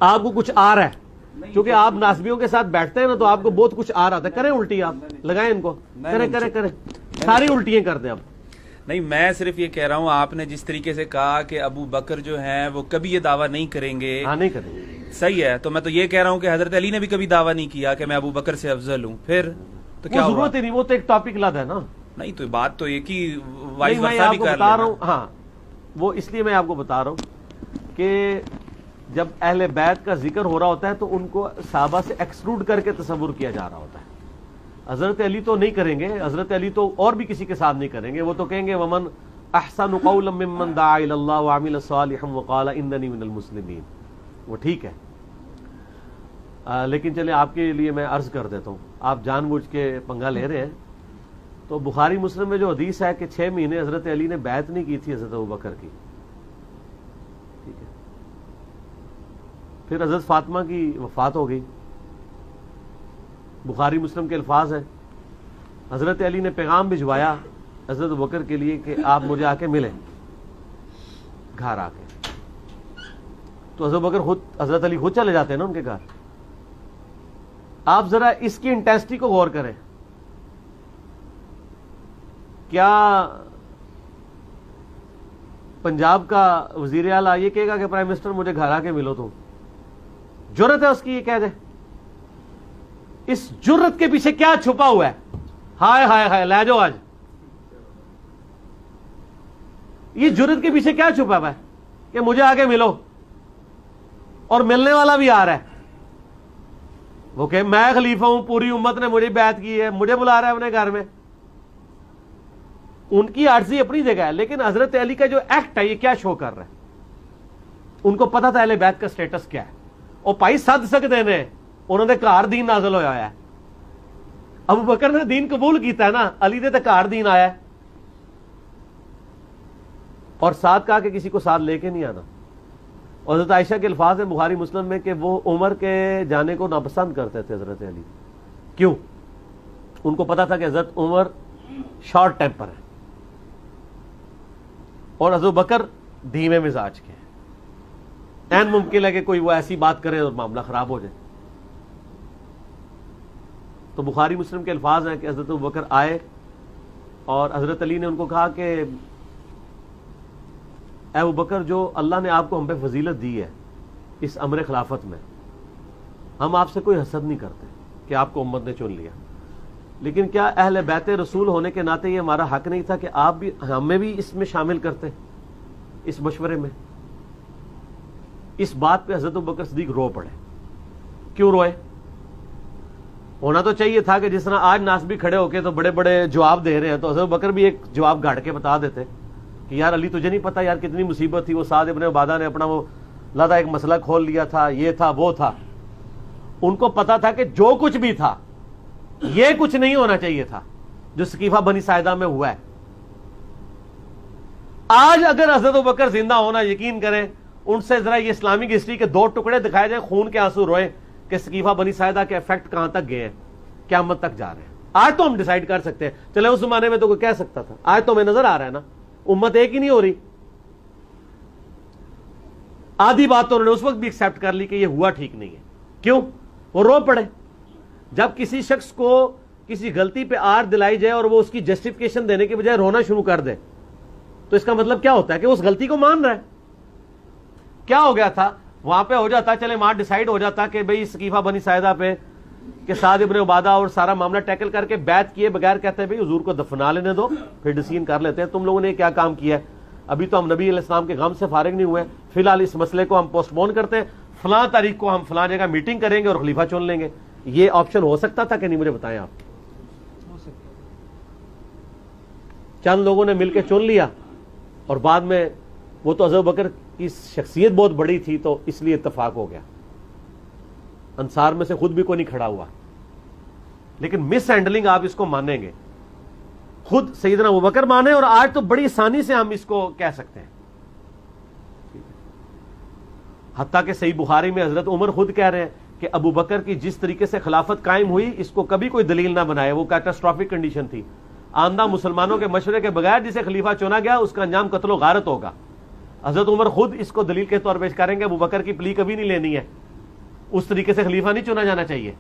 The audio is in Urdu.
آپ کو کچھ آ رہا ہے، کیونکہ آپ ناسبیوں کے ساتھ بیٹھتے ہیں نا تو آپ کو بہت کچھ آ رہا تھا. کریں الٹی، آپ لگائیں ان کو، کریں ساری الٹیاں کر دیں. اب نہیں، میں صرف یہ کہہ رہا ہوں، آپ نے جس طریقے سے کہا کہ ابو بکر جو ہیں وہ کبھی یہ دعویٰ نہیں کریں گے. ہاں نہیں کریں گے. صحیح ہے، تو میں تو یہ کہہ رہا ہوں کہ حضرت علی نے بھی کبھی دعویٰ نہیں کیا کہ میں ابو بکر سے افضل ہوں. پھر تو کیا ضرورت ہی نہیں، وہ تو ایک ٹاپک لد ہے نا. نہیں تو بات تو ایک ہی وائس میں ورسا آپ بھی کو کر بتا رہا لینا. ہوں. ہاں وہ اس لیے میں آپ کو بتا رہا ہوں کہ جب اہل بیت کا ذکر ہو رہا ہوتا ہے تو ان کو صحابہ سے ایکسکلوڈ کر کے تصور کیا جا رہا ہوتا ہے. حضرت علی تو نہیں کریں گے، حضرت علی تو اور بھی کسی کے ساتھ نہیں کریں گے. وہ تو کہیں گے ومن احسن قولا ممن دعا الی اللہ وعمل صالحا وقال اننی من المسلمین. وہ ٹھیک ہے، لیکن چلیں آپ کے لیے میں عرض کر دیتا ہوں. آپ جان بوجھ کے پنگا لے رہے ہیں. تو بخاری مسلم میں جو حدیث ہے کہ 6 مہینے حضرت علی نے بیعت نہیں کی تھی حضرت ابوبکر کی، ٹھیک ہے. پھر حضرت فاطمہ کی وفات ہو گئی. بخاری مسلم کے الفاظ ہیں، حضرت علی نے پیغام بھجوایا حضرت ابوبکر کے لیے کہ آپ مجھے آ کے ملیں گھر آ کے. تو حضرت ابوبکر خود، حضرت علی خود چلے جاتے ہیں نا ان کے گھر. آپ ذرا اس کی انٹینسٹی کو غور کریں. کیا پنجاب کا وزیر اعلیٰ یہ کہے گا کہ پرائم منسٹر مجھے گھر آ کے ملو؟ تو جرت ہے اس کی یہ کہہ دے؟ اس جرت کے پیچھے کیا چھپا ہوا ہے؟ ہائے ہائے ہائے لے جاؤ آج. یہ جرت کے پیچھے کیا چھپا ہوا ہے کہ مجھے آ کے ملو؟ اور ملنے والا بھی آ رہا ہے، وہ کہ میں خلیفہ ہوں، پوری امت نے مجھے بیعت کی ہے، مجھے بلا رہا ہے اپنے گھر میں. ان کی عاجزی اپنی جگہ ہے، لیکن حضرت علی کا جو ایکٹ ہے یہ کیا شو کر رہا ہے؟ ان کو پتا تھا اہل بیت کا سٹیٹس کیا ہے. اور پائی سد سکتے نے، انہوں نے گھر دین نازل ہویا ہے. ابو بکر نے دین قبول کیتا ہے نا، علی نے تو گھر دین آیا ہے. اور ساتھ کہا کہ کسی کو ساتھ لے کے نہیں آنا. اور حضرت عائشہ کے الفاظ ہیں بخاری مسلم میں کہ وہ عمر کے جانے کو ناپسند کرتے تھے حضرت علی. کیوں؟ ان کو پتا تھا کہ حضرت عمر شارٹ ٹیمپر ہے اور حضرت بکر دھیمے مزاج کے ہیں. این ممکن ہے کہ کوئی وہ ایسی بات کرے اور معاملہ خراب ہو جائے. تو بخاری مسلم کے الفاظ ہیں کہ حضرت بکر آئے اور حضرت علی نے ان کو کہا کہ اے ابو بکر، جو اللہ نے آپ کو ہم پہ فضیلت دی ہے اس امر خلافت میں، ہم آپ سے کوئی حسد نہیں کرتے کہ آپ کو امت نے چن لیا، لیکن کیا اہل بیت رسول ہونے کے ناطے یہ ہمارا حق نہیں تھا کہ آپ بھی ہمیں بھی اس میں شامل کرتے اس مشورے میں؟ اس بات پہ حضرت ابوبکر صدیق رو پڑے. کیوں روئے؟ ہونا تو چاہیے تھا کہ جس طرح آج ناسبی کھڑے ہو کے تو بڑے بڑے جواب دے رہے ہیں تو حضرت ابوبکر بھی ایک جواب گاڑ کے بتا دیتے کہ یار علی تجھے نہیں پتا یار کتنی مصیبت تھی، وہ سعد ابن عبادہ نے اپنا وہ لادہ ایک مسئلہ کھول لیا تھا، یہ تھا وہ تھا. ان کو پتا تھا کہ جو کچھ بھی تھا یہ کچھ نہیں ہونا چاہیے تھا جو سقیفہ بنی ساعدہ میں ہوا ہے. آج اگر حضرت ابوبکر زندہ ہونا، یقین کریں ان سے ذرا یہ اسلامک ہسٹری کے 2 ٹکڑے دکھائے جائیں، خون کے آنسو روئیں کہ سقیفہ بنی ساعدہ کے افیکٹ کہاں تک گئے ہیں، قیامت تک جا رہے ہیں. آج تو ہم ڈیسائیڈ کر سکتے ہیں، چلے اس زمانے میں تو کوئی کہہ سکتا تھا، آج تو ہمیں نظر آ رہا ہے نا امت ایک ہی نہیں ہو رہی. آدھی بات تو انہوں نے اس وقت بھی ایکسپٹ کر لی کہ یہ ہوا ٹھیک نہیں ہے. کیوں؟ وہ رو پڑے. جب کسی شخص کو کسی غلطی پہ آر دلائی جائے اور وہ اس کی جسٹیفیکیشن دینے کے بجائے رونا شروع کر دے تو اس کا مطلب کیا ہوتا ہے کہ وہ اس غلطی کو مان رہا ہے. کیا ہو گیا تھا وہاں پہ؟ ہو جاتا چلے وہاں ڈیسائیڈ ہو جاتا کہ بھئی سقیفہ بنی ساعدہ پہ کہ سعد ابن عبادہ اور سارا معاملہ ٹیکل کر کے بیعت کیے بغیر کہتے ہیں بھئی حضور کو دفنا لینے دو، پھر ڈسیزن کر لیتے ہیں تم لوگوں نے کیا کام کیا ہے. ابھی تو ہم نبی علیہ السلام کے غم سے فارغ نہیں ہوئے، فی الحال اس مسئلے کو ہم پوسٹ پون کرتے ہیں، فلاں تاریخ کو ہم فلاں جگہ میٹنگ کریں گے اور خلیفہ چن لیں گے. یہ آپشن ہو سکتا تھا کہ نہیں؟ مجھے بتائیں آپ. چند لوگوں نے مل کے چن لیا اور بعد میں وہ تو حضرت بکر کی شخصیت بہت بڑی تھی تو اس لیے اتفاق ہو گیا. انصار میں سے خود بھی کوئی نہیں کھڑا ہوا. لیکن مس ہینڈلنگ آپ اس کو مانیں گے، خود سیدنا ابوبکر مانے، اور آج تو بڑی آسانی سے ہم اس کو کہہ سکتے ہیں. حتیٰ کہ صحیح بخاری میں حضرت عمر خود کہہ رہے ہیں کہ ابو بکر کی جس طریقے سے خلافت قائم ہوئی اس کو کبھی کوئی دلیل نہ بنائے، وہ کیٹاسٹرافک کنڈیشن تھی. آندہ مسلمانوں کے مشورے کے بغیر جسے خلیفہ چنا گیا اس کا انجام قتل و غارت ہوگا. حضرت عمر خود اس کو دلیل کے طور پیش کریں گے ابو بکر کی پلی کبھی نہیں لینی ہے، اس طریقے سے خلیفہ نہیں چنا جانا چاہیے.